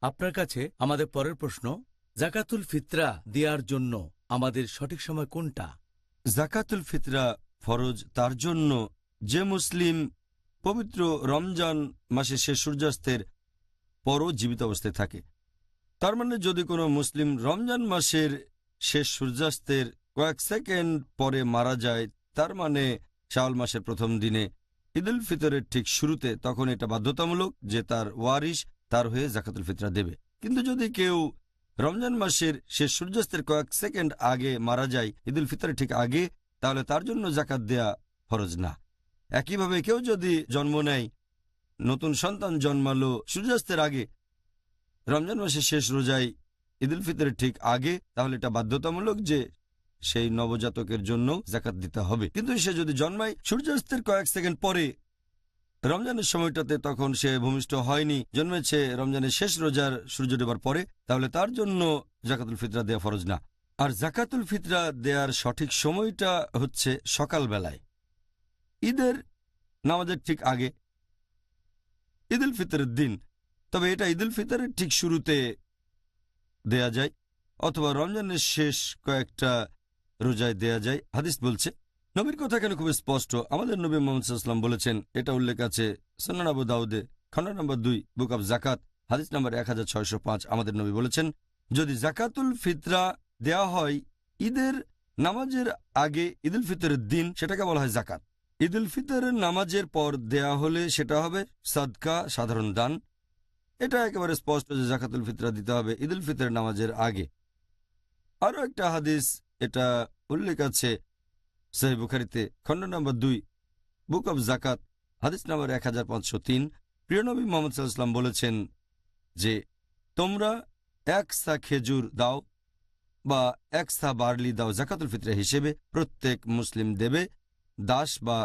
আপনার কাছে আমাদের পরের প্রশ্ন, জাকাতুল ফিতরা দেওয়ার জন্য আমাদের সঠিক সময় কোনটা? জাকাতুল ফিতরা ফরজ তার জন্য যে মুসলিম পবিত্র রমজান মাসে শেষ সূর্যাস্তের পরও জীবিত অবস্থায় থাকে। তার মানে যদি কোনো মুসলিম রমজান মাসের শেষ সূর্যাস্তের কয়েক সেকেন্ড পরে মারা যায়, তার মানে শাওয়াল মাসের প্রথম দিনে ঈদুল ফিতরের ঠিক শুরুতে, তখন এটা বাধ্যতামূলক যে তার ওয়ারিশ তার হয়ে জাকাতুল ফিতরা দেবে। কিন্তু যদি কেউ রমজান মাসের শেষ সূর্যাস্তের কয়েক সেকেন্ড আগে মারা যায় ঈদুল ফিতরের ঠিক আগে, তাহলে তার জন্য জাকাত দেয়া ফরজ না। একইভাবে কেউ যদি জন্ম নেয়, নতুন সন্তান জন্মালো সূর্যাস্তের আগে, রমজান মাসের শেষ রোজায় ঈদুল ফিতরের ঠিক আগে, তাহলে এটা বাধ্যতামূলক যে সেই নবজাতকের জন্য জাকাত দিতে হবে। কিন্তু সে যদি জন্মায় সূর্যাস্তের কয়েক সেকেন্ড পরে রমজানের সময়টাতে, তখন সে ভূমিষ্ঠ হয়নি, জন্মেছে রমজানের শেষ রোজার সূর্য ডোবার পরে, তাহলে তার জন্য জাকাতুল ফিতরা দেয়া ফরজ না। আর জাকাতুল ফিতরা দেয়ার সঠিক সময়টা হচ্ছে সকালবেলায়, ঈদের নামাজের ঠিক আগে, ঈদুল ফিতরের দিন। তবে এটা ঈদুল ফিতরের ঠিক শুরুতে দেয়া যায়, অথবা রমজানের শেষ কয়েকটা রোজায় দেয়া যায়। হাদিস বলছে, নবীর কথা কেন খুব স্পষ্ট। আমাদের নবী মুহাম্মদ সাল্লাল্লাহু আলাইহি ওয়াসাল্লাম বলেছেন, এটা উল্লেখ আছে সুনান আবু দাউদে, খণ্ড নম্বর 2, বুক অব জাকাত, হাদিস নম্বর 1605। আমাদের নবী বলেছেন, যদি জাকাতুল ফিতরা দেয়া হয় ঈদের নামাজের আগে ঈদুল ফিতরের দিন, সেটাকে বলা হয় জাকাত। ঈদুল ফিতরের নামাজের পর দেয়া হলে সেটা হবে সাদকা, সাধারণ দান। এটা একেবারে স্পষ্ট যে জাকাতুল ফিতরা দিতে হবে ঈদুল ফিতরের নামাজের আগে। আরও একটা হাদিস এটা উল্লেখ আছে সহিহ বুখারীতে, খণ্ড নম্বর 2, বুক অব জাকাত, হাদিস নম্বর 1503। প্রিয় নবী মুহাম্মদ সাল্লাল্লাহু আলাইহি ওয়াসাল্লাম বলেছেন যে, তোমরা এক সা খেজুর দাও বা এক সা বার্লি দাও জাকাতুল ফিতরা হিসেবে, প্রত্যেক মুসলিম দেবে, দাস বা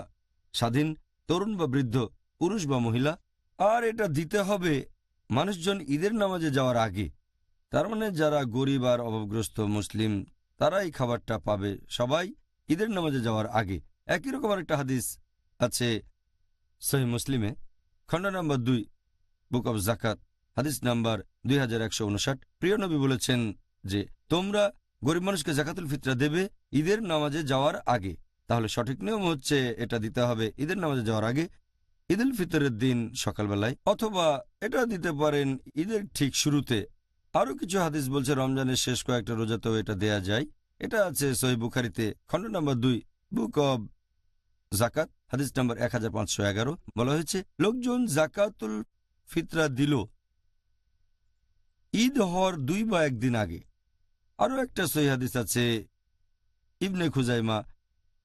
স্বাধীন, তরুণ বা বৃদ্ধ, পুরুষ বা মহিলা। আর এটা দিতে হবে মানুষজন ঈদের নামাজে যাওয়ার আগে। তার মানে যারা গরিব আর অভাবগ্রস্ত মুসলিম, তারা এই খাবারটা পাবে সবাই ঈদের নামাজে যাওয়ার আগে। একই রকম একটা হাদিস আছে সহিহ মুসলিমে, খণ্ড নম্বর 2, বুক অব জাকাত, হাদিস নাম্বার 2159। প্রিয় নবী বলেছেন যে, তোমরা গরিব মানুষকে জাকাতুল ফিতরা দেবে ঈদের নামাজে যাওয়ার আগে। তাহলে সঠিক নিয়ম হচ্ছে এটা দিতে হবে ঈদের নামাজে যাওয়ার আগে, ঈদুল ফিতরের দিন সকালবেলায়, অথবা এটা দিতে পারেন ঈদের ঠিক শুরুতে। আরও কিছু হাদিস বলছে রমজানের শেষ কয়েকটা রোজাতেও এটা দেয়া যায়। এটা আছে সহিহ বুখারীতে, খণ্ড নম্বর 2, বুক অব জাকাত, হাদিস নম্বর 1511। বলা হয়েছে, লোকজন জাকাতুল ফিতরা দিল ঈদ হওয়ার 2 বা 1 দিন আগে। আরও একটা সহিহ হাদিস আছে ইবনে খুজাইমা,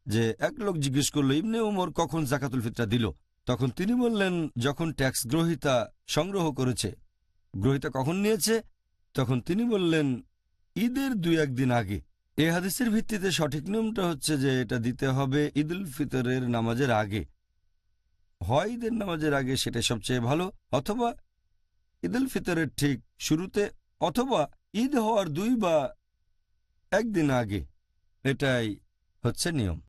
যে এক লোক জিজ্ঞেস করল ইবনে উমর কখন জাকাতুল ফিতরা দিল। তখন তিনি বললেন, যখন ট্যাক্স গ্রহীতা সংগ্রহ করেছে। গ্রহীতা কখন নিয়েছে? তখন তিনি বললেন, ঈদের 2-1 দিন আগে। এই হাদিসের ভিত্তিতে সঠিক নিয়মটা হচ্ছে যে এটা দিতে হবে ঈদুল ফিতরের নামাজের আগে। হয় ঈদের নামাজের আগে, সেটা সবচেয়ে ভালো, অথবা ঈদুল ফিতরের ঠিক শুরুতে, অথবা ঈদ হওয়ার 2 বা 1 দিন আগে। এটাই হচ্ছে নিয়ম।